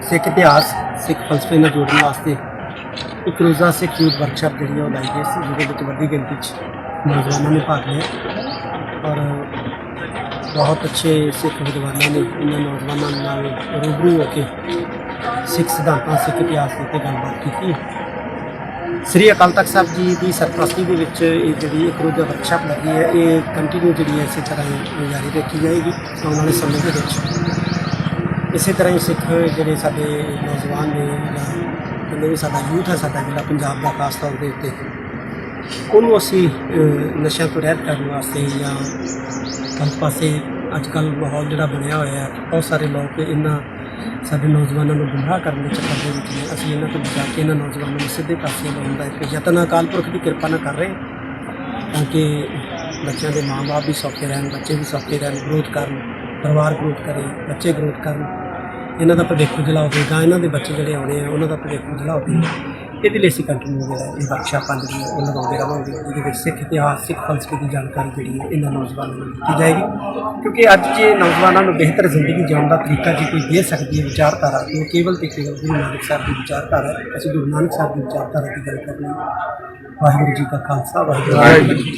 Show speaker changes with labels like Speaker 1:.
Speaker 1: सिख इतिहास सिख फलसफे ਨਾਲ ਜੋੜਨ ਵਾਸਤੇ ਇੱਕ ਰੋਜ਼ਾ ਸਿੱਖ ਯੂਥ ਵਰਕਸ਼ਾਪ ਜਿਹੜੀ ਉਹ ਲਾਈ ਗਈ ਸੀ, ਜਿਹਦੇ ਵਿੱਚ ਵੱਡੀ ਗਿਣਤੀ 'ਚ ਨੌਜਵਾਨਾਂ ਨੇ ਭਾਗ ਲਿਆ ਔਰ ਬਹੁਤ ਅੱਛੇ ਸਿੱਖ ਵਿਦਵਾਨਾਂ ਨੇ ਇਹਨਾਂ ਨੌਜਵਾਨਾਂ ਨਾਲ ਰੂਬਰੂ ਹੋ ਕੇ ਸਿੱਖ ਸਿਧਾਂਤਾਂ ਸਿੱਖ ਇਤਿਹਾਸ ਦੇ ਉੱਤੇ ਗੱਲਬਾਤ ਕੀਤੀ। ਸ੍ਰੀ ਅਕਾਲ ਤਖਤ ਸਾਹਿਬ ਜੀ ਦੀ ਸਰਪ੍ਰਸਤੀ ਦੇ ਵਿੱਚ ਇਹ ਜਿਹੜੀ ਇੱਕ ਰੋਜ਼ਾ ਵਰਕਸ਼ਾਪ ਲੱਗੀ ਹੈ, ਇਹ ਕੰਟੀਨਿਊ ਜਿਹੜੀ ਹੈ ਇਸੇ ਤਰ੍ਹਾਂ ਹੀ ਜਾਰੀ ਰੱਖੀ ਜਾਏਗੀ ਆਉਣ ਵਾਲੇ ਸਮੇਂ ਦੇ ਵਿੱਚ। ਇਸੇ ਤਰ੍ਹਾਂ ਹੀ ਸਿੱਖ ਜਿਹੜੇ ਸਾਡੇ ਨੌਜਵਾਨ ਨੇ ਜਾਂ ਜਿੰਨੇ ਵੀ ਸਾਡਾ ਯੂਥ ਹੈ, ਸਾਡਾ ਜਿਹੜਾ ਪੰਜਾਬ ਦਾ ਖਾਸ ਤੌਰ ਦੇ ਉੱਤੇ, ਉਹਨੂੰ ਅਸੀਂ ਨਸ਼ਿਆਂ ਤੋਂ ਰਹਿਤ ਕਰਨ ਵਾਸਤੇ ਜਾਂ ਗਲਤ ਪਾਸੇ ਅੱਜ ਕੱਲ੍ਹ ਮਾਹੌਲ ਜਿਹੜਾ ਬਣਿਆ ਹੋਇਆ ਹੈ, ਬਹੁਤ ਸਾਰੇ ਲੋਕ ਇਹਨਾਂ ਸਾਡੇ ਨੌਜਵਾਨਾਂ ਨੂੰ ਗੁੰਮਰਾਹ ਕਰਨ ਦੇ ਚੱਕਰ ਦੇ ਵਿੱਚ ਨੇ। ਅਸੀਂ ਇਹਨਾਂ ਤੋਂ ਬਚਾ ਕੇ ਇਹਨਾਂ ਨੌਜਵਾਨਾਂ ਨੂੰ ਸਿੱਧੇ ਪਾਸੇ ਲਾਉਣ ਦਾ ਇੱਕ ਯਤਨ ਅਕਾਲ ਪੁਰਖ ਦੀ ਕਿਰਪਾ ਨਾਲ ਕਰ ਰਹੇ ਹਾਂ, ਤਾਂ ਕਿ ਬੱਚਿਆਂ ਦੇ ਮਾਂ-ਬਾਪ ਵੀ ਸੌਖੇ ਰਹਿਣ, ਬੱਚੇ ਵੀ ਸੌਖੇ ਰਹਿਣ, ਗਰੋਥ ਕਰਨ, ਪਰਿਵਾਰ ਗਰੋਥ ਕਰੇ, ਬੱਚੇ ਗਰੋਥ ਕਰਨ, ਇਹਨਾਂ ਦਾ ਭਵਿੱਖ ਉਜਲਾ ਹੋਵੇਗਾ, ਇਹਨਾਂ ਦੇ ਬੱਚੇ ਜਿਹੜੇ ਆਉਣੇ ਆ ਉਹਨਾਂ ਦਾ ਭਵਿੱਖ ਉਜਲਾ ਹੋਵੇਗਾ। ਇਹਦੇ ਲਈ ਅਸੀਂ ਕੰਟੀਨਿਊ ਜਿਹੜਾ ਇਹ ਵਰਕਸ਼ਾਪਾਂ ਜਿਹੜੀਆਂ ਉਹ ਲਗਾਉਂਦੇ ਰਹਾਂਗੇ, ਜਿਹਦੇ ਵਿੱਚ ਸਿੱਖ ਇਤਿਹਾਸ ਸਿੱਖ ਫਲਸਫੇ ਦੀ ਜਾਣਕਾਰੀ ਜਿਹੜੀ ਹੈ ਇਹਨਾਂ ਨੌਜਵਾਨਾਂ ਨੂੰ ਦਿੱਤੀ ਜਾਏਗੀ। ਕਿਉਂਕਿ ਅੱਜ ਜੇ ਨੌਜਵਾਨਾਂ ਨੂੰ ਬਿਹਤਰ ਜ਼ਿੰਦਗੀ ਜਿਉਣ ਦਾ ਤਰੀਕਾ ਜੇ ਕੋਈ ਦੇ ਸਕਦੀ ਹੈ ਵਿਚਾਰਧਾਰਾ, ਕਿ ਉਹ ਕੇਵਲ ਤੇ ਕੇਵਲ ਗੁਰੂ ਨਾਨਕ ਸਾਹਿਬ ਦੀ ਵਿਚਾਰਧਾਰਾ ਹੈ। ਅਸੀਂ ਗੁਰੂ ਨਾਨਕ ਸਾਹਿਬ ਦੀ ਵਿਚਾਰਧਾਰਾ ਦੀ ਗੱਲ ਕਰਨੀ। ਵਾਹਿਗੁਰੂ ਜੀ ਕਾ ਖਾਲਸਾ, ਵਾਹਿਗੁਰੂ ਜੀ ਕੀ ਫਤਿਹ।